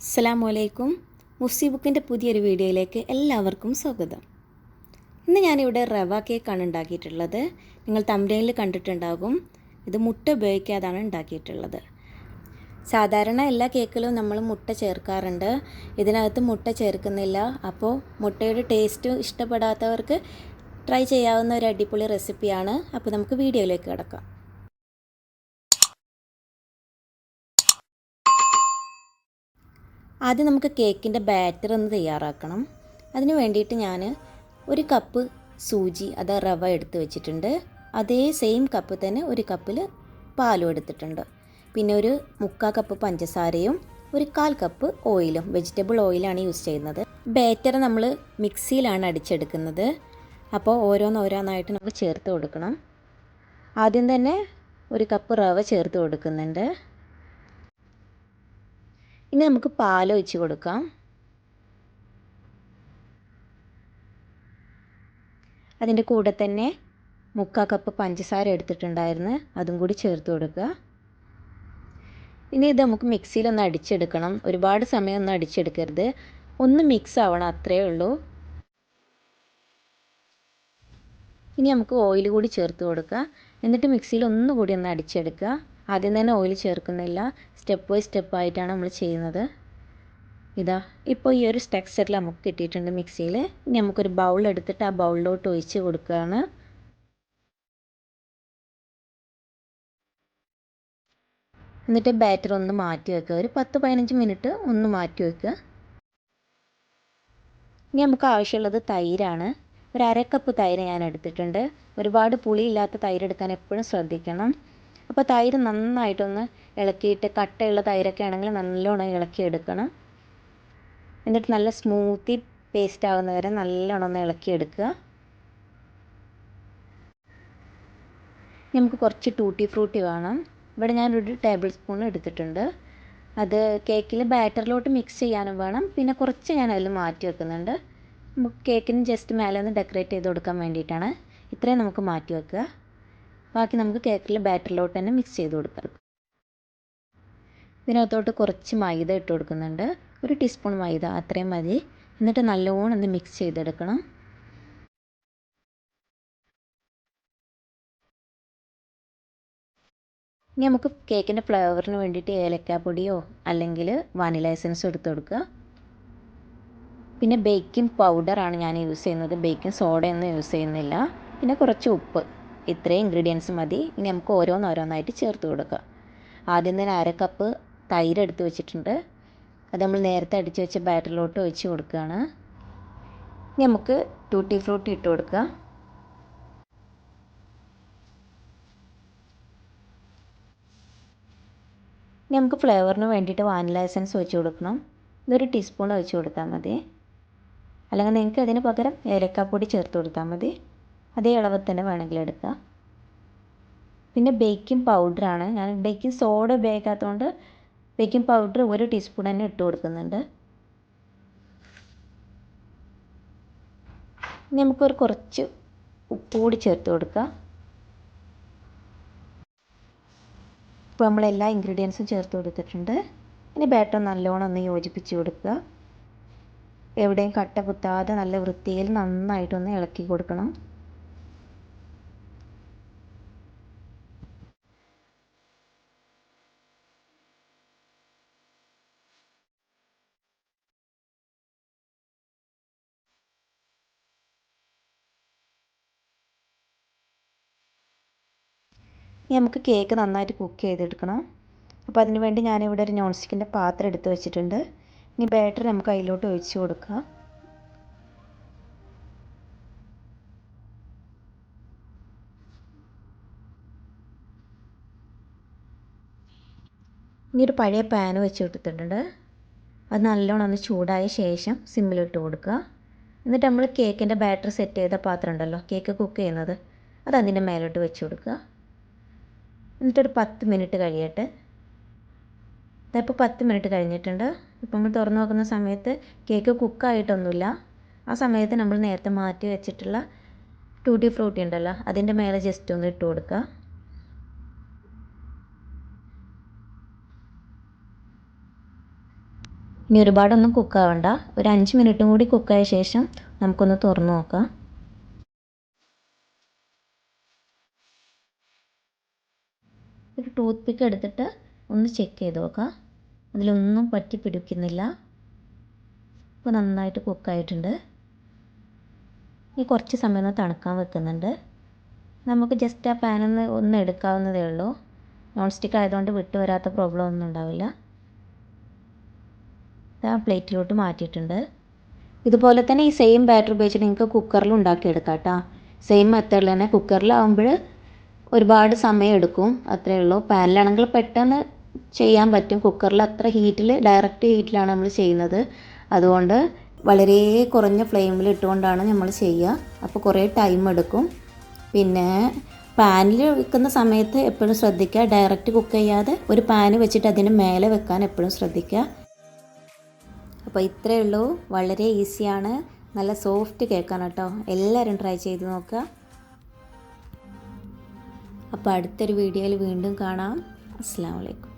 അസ്സലാമു മുഫ്സി ബുക്കിൻ്റെ പുതിയൊരു വീഡിയോയിലേക്ക് എല്ലാവർക്കും സ്വാഗതം. ഇന്ന് ഞാനിവിടെ റവ കേക്കാണ് ഉണ്ടാക്കിയിട്ടുള്ളത്. നിങ്ങൾ തംബ്നെയിലിൽ കണ്ടിട്ടുണ്ടാകും. ഇത് മുട്ട ഉപയോഗിക്കാതാണ് ഉണ്ടാക്കിയിട്ടുള്ളത്. സാധാരണ എല്ലാ കേക്കിലും നമ്മൾ മുട്ട ചേർക്കാറുണ്ട്. ഇതിനകത്ത് മുട്ട ചേർക്കുന്നില്ല. അപ്പോൾ മുട്ടയുടെ ടേസ്റ്റ് ഇഷ്ടപ്പെടാത്തവർക്ക് ട്രൈ ചെയ്യാവുന്ന ഒരു അടിപൊളി റെസിപ്പിയാണ്. അപ്പോൾ നമുക്ക് വീഡിയോയിലേക്ക് കിടക്കാം. ആദ്യം നമുക്ക് കേക്കിൻ്റെ ബാറ്റർ ഒന്ന് തയ്യാറാക്കണം. അതിന് വേണ്ടിയിട്ട് ഞാൻ ഒരു കപ്പ് സൂചി റവ എടുത്ത് വെച്ചിട്ടുണ്ട്. അതേ സെയിം കപ്പ് തന്നെ ഒരു കപ്പിൽ പാലും എടുത്തിട്ടുണ്ട്. പിന്നെ ഒരു 3/4 കപ്പ് പഞ്ചസാരയും ഒരു 1/4 കപ്പ് ഓയിലും, വെജിറ്റബിൾ ഓയിലാണ് യൂസ് ചെയ്യുന്നത്. ബാറ്റർ നമ്മൾ മിക്സിയിലാണ് അടിച്ചെടുക്കുന്നത്. അപ്പോൾ ഓരോന്നായിട്ട് നമുക്ക് ചേർത്ത് കൊടുക്കണം. ആദ്യം തന്നെ ഒരു കപ്പ് റവ ചേർത്ത് കൊടുക്കുന്നുണ്ട്. ഇനി നമുക്ക് പാൽ ഒഴിച്ച് കൊടുക്കാം. അതിൻ്റെ കൂടെ തന്നെ 3/4 കപ്പ് പഞ്ചസാര എടുത്തിട്ടുണ്ടായിരുന്നു, അതും കൂടി ചേർത്ത് കൊടുക്കുക. ഇനി ഇത് നമുക്ക് മിക്സിയിലൊന്ന് അടിച്ചെടുക്കണം. ഒരുപാട് സമയമൊന്നും അടിച്ചെടുക്കരുത്, ഒന്ന് മിക്സ് ആവണം, അത്രയേ ഉള്ളൂ. ഇനി നമുക്ക് ഓയിൽ കൂടി ചേർത്ത് കൊടുക്കുക. എന്നിട്ട് മിക്സിയിൽ ഒന്നുകൂടി ഒന്ന് അടിച്ചെടുക്കുക. ആദ്യം തന്നെ ഓയിൽ ചേർക്കുന്നില്ല, സ്റ്റെപ്പ് ബൈ സ്റ്റെപ്പ് ആയിട്ടാണ് നമ്മൾ ചെയ്യുന്നത്. ഇപ്പോൾ ഈ ഒരു ടെക്സ്ചറിൽ നമുക്ക് കിട്ടിയിട്ടുണ്ട് മിക്സിയിൽ. ഇനി നമുക്കൊരു ബൗൾ എടുത്തിട്ട് ആ ബൗളിലോട്ട് ഒഴിച്ച് കൊടുക്കുകയാണ്. എന്നിട്ട് ബാറ്റർ ഒന്ന് മാറ്റി വെക്കുക. ഒരു 10-15 മിനിറ്റ് ഒന്ന് മാറ്റി വെക്കുക. ഇനി നമുക്ക് ആവശ്യമുള്ളത് തൈരാണ്. ഒരു 1/2 കപ്പ് തൈര് ഞാൻ എടുത്തിട്ടുണ്ട്. ഒരുപാട് പുളിയില്ലാത്ത തൈര് എടുക്കാൻ എപ്പോഴും ശ്രദ്ധിക്കണം. അപ്പോൾ തൈര് നന്നായിട്ടൊന്ന് ഇളക്കിയിട്ട്, കട്ടയുള്ള തൈരൊക്കെ ആണെങ്കിൽ നല്ലോണം ഇളക്കിയെടുക്കണം. എന്നിട്ട് നല്ല സ്മൂത്തി പേസ്റ്റ് ആകുന്ന വരെ നല്ലോണം ഒന്ന് ഇളക്കിയെടുക്കുക. നമുക്ക് കുറച്ച് ടൂട്ടി ഫ്രൂട്ടി വേണം. ഇവിടെ ഞാനൊരു ടേബിൾ സ്പൂൺ എടുത്തിട്ടുണ്ട്. അത് കേക്കിൽ ബാറ്ററിലോട്ട് മിക്സ് ചെയ്യാനും വേണം. പിന്നെ കുറച്ച് ഞാൻ അതിൽ മാറ്റി വെക്കുന്നുണ്ട്. നമുക്ക് കേക്കിന് ജസ്റ്റ് മേലെ ഒന്ന് ഡെക്കറേറ്റ് ചെയ്ത് കൊടുക്കാൻ വേണ്ടിയിട്ടാണ്. ഇത്രയും നമുക്ക് മാറ്റി വെക്കുക. ബാക്കി നമുക്ക് കേക്കിൽ ബാറ്ററിലോട്ട് തന്നെ മിക്സ് ചെയ്ത് കൊടുക്കാം. ഇതിനകത്തോട്ട് കുറച്ച് മൈദ ഇട്ട് കൊടുക്കുന്നുണ്ട്. 1 ടീസ്പൂൺ മൈദ, അത്രയും മതി. എന്നിട്ട് നല്ലോണം ഒന്ന് മിക്സ് ചെയ്തെടുക്കണം. ഇനി നമുക്ക് കേക്കിൻ്റെ ഫ്ലേവറിന് വേണ്ടിയിട്ട് ഏലക്കാപ്പൊടിയോ അല്ലെങ്കിൽ വാനില എസൻസോ എടുത്ത് കൊടുക്കുക. പിന്നെ ബേക്കിംഗ് പൗഡറാണ് ഞാൻ യൂസ് ചെയ്യുന്നത്, ബേക്കിംഗ് സോഡയൊന്നും യൂസ് ചെയ്യുന്നില്ല. പിന്നെ കുറച്ച് ഉപ്പ്, ഇത്രയും ഇൻഗ്രീഡിയൻസ് മതി. ഇനി നമുക്ക് ഓരോന്നായിട്ട് ചേർത്ത് കൊടുക്കുക. ആദ്യം തന്നെ 1/2 കപ്പ് തൈര് എടുത്ത് വെച്ചിട്ടുണ്ട്. അത് നമ്മൾ നേരത്തെ അടിച്ച് വെച്ച ബാറ്ററിലോട്ട് ഒഴിച്ച് കൊടുക്കുകയാണ്. ഇനി നമുക്ക് ടൂട്ടി ഫ്രൂട്ടി ഇട്ട് കൊടുക്കുക. ഇനി നമുക്ക് ഫ്ലേവറിന് വേണ്ടിയിട്ട് വാനില എസൻസ് ഒഴിച്ച് കൊടുക്കണം. ഇതൊരു ടീസ്പൂൺ ഒഴിച്ച് കൊടുത്താൽ മതി. അല്ലെങ്കിൽ നിങ്ങൾക്ക് അതിന് പകരം ഏലക്കാപ്പൊടി ചേർത്ത് കൊടുത്താൽ മതി. അതേ അളവിൽ തന്നെ വേണമെങ്കിൽ എടുക്കുക. പിന്നെ ബേക്കിംഗ് പൗഡറാണ്. ഞാൻ ബേക്കിംഗ് സോഡ ഉപയോഗിക്കാത്തതുകൊണ്ട് ബേക്കിംഗ് പൗഡർ 1 ടീസ്പൂൺ തന്നെ ഇട്ട് കൊടുക്കുന്നുണ്ട്. ഇനി നമുക്കൊരു കുറച്ച് ഉപ്പ് കൂടി ചേർത്ത് കൊടുക്കുക. ഇപ്പോൾ നമ്മൾ എല്ലാ ഇൻഗ്രീഡിയൻസും ചേർത്ത് കൊടുത്തിട്ടുണ്ട്. ഇനി ബാറ്റർ നല്ലോണം ഒന്ന് യോജിപ്പിച്ച് കൊടുക്കുക. എവിടെയും കട്ട കുത്താതെ നല്ല വൃത്തിയിൽ നന്നായിട്ടൊന്ന് ഇളക്കി കൊടുക്കണം. ഇനി നമുക്ക് കേക്ക് നന്നായിട്ട് കുക്ക് ചെയ്തെടുക്കണം. അപ്പോൾ അതിന് വേണ്ടി ഞാനിവിടെ ഒരു നോൺ സ്റ്റിക്കിൻ്റെ പാത്രം എടുത്ത് വെച്ചിട്ടുണ്ട്. ഇനി ബാറ്റർ നമുക്ക് അതിലോട്ട് ഒഴിച്ച് കൊടുക്കുക. ഇനി ഒരു പഴയ പാൻ വെച്ച് കൊടുത്തിട്ടുണ്ട്. അത് നല്ലോണം ഒന്ന് ചൂടായ ശേഷം സിമ്മിലിട്ട് കൊടുക്കുക. എന്നിട്ട് നമ്മൾ കേക്കിൻ്റെ ബാറ്റർ സെറ്റ് ചെയ്ത പാത്രം ഉണ്ടല്ലോ, കേക്ക് കുക്ക് ചെയ്യുന്നത്, അത് അതിൻ്റെ മേലോട്ട് വെച്ച് കൊടുക്കുക. എന്നിട്ടൊരു 10 മിനിറ്റ് കഴിയട്ടെ. ഇതിപ്പോൾ 10 മിനിറ്റ് കഴിഞ്ഞിട്ടുണ്ട്. ഇപ്പം നമ്മൾ തുറന്ന് നോക്കുന്ന സമയത്ത് കേക്ക് കുക്കായിട്ടൊന്നുമില്ല. ആ സമയത്ത് നമ്മൾ നേരത്തെ മാറ്റി വെച്ചിട്ടുള്ള ടൂട്ടി ഫ്രൂട്ടി ഉണ്ടല്ലോ, അതിൻ്റെ മേലെ ജസ്റ്റ് ഒന്ന് ഇട്ട് കൊടുക്കുക. ഇനി ഒരുപാടൊന്നും കുക്കാവണ്ട, ഒരു 5 മിനിറ്റും കൂടി കുക്കായ ശേഷം നമുക്കൊന്ന് തുറന്ന് നോക്കാം. ഒരു ടൂത്ത് പിക്ക് എടുത്തിട്ട് ഒന്ന് ചെക്ക് ചെയ്ത് നോക്കാം. അതിലൊന്നും പറ്റി പിടിക്കുന്നില്ല. ഇപ്പോൾ നന്നായിട്ട് കുക്കായിട്ടുണ്ട്. ഇനി കുറച്ച് സമയം ഒന്ന് തണുക്കാൻ വെക്കുന്നുണ്ട്. നമുക്ക് ജസ്റ്റ് ആ പാനിൽ നിന്ന് ഒന്ന് എടുക്കാവുന്നതേ ഉള്ളൂ. നോൺ സ്റ്റിക്ക് ആയതുകൊണ്ട് വിട്ട് വരാത്ത പ്രോബ്ലം ഒന്നും ഉണ്ടാവില്ല. ആ പ്ലേറ്റിലോട്ട് മാറ്റിയിട്ടുണ്ട്. ഇതുപോലെ തന്നെ ഈ സെയിം ബാറ്റർ ഉപയോഗിച്ചിട്ട് നിങ്ങൾക്ക് കുക്കറിൽ ഉണ്ടാക്കിയെടുക്കാം കേട്ടോ. സെയിം മെത്തേഡിൽ തന്നെ കുക്കറിലാവുമ്പോൾ ഒരുപാട് സമയം എടുക്കും, അത്രയേ ഉള്ളൂ. പാനിലാണെങ്കിൽ പെട്ടെന്ന് ചെയ്യാൻ പറ്റും. കുക്കറിൽ അത്ര ഡയറക്റ്റ് ഹീറ്റിലാണ് നമ്മൾ ചെയ്യുന്നത്. അതുകൊണ്ട് വളരെ കുറഞ്ഞ ഫ്ലെയിമിൽ ഇട്ടുകൊണ്ടാണ് നമ്മൾ ചെയ്യുക. അപ്പോൾ കുറേ ടൈം എടുക്കും. പിന്നെ പാനിൽ വെക്കുന്ന സമയത്ത് എപ്പോഴും ശ്രദ്ധിക്കുക, ഡയറക്റ്റ് കുക്ക് ചെയ്യാതെ ഒരു പാന് വെച്ചിട്ട് അതിന് മേലെ വെക്കാൻ എപ്പോഴും ശ്രദ്ധിക്കുക. അപ്പോൾ ഇത്രയേ ഉള്ളൂ. വളരെ ഈസിയാണ്. നല്ല സോഫ്റ്റ് കേക്കാണ് കേട്ടോ. എല്ലാവരും ട്രൈ ചെയ്ത് നോക്കുക. അപ്പോൾ അടുത്തൊരു വീഡിയോയിൽ വീണ്ടും കാണാം. അസ്സലാമു അലൈക്കും.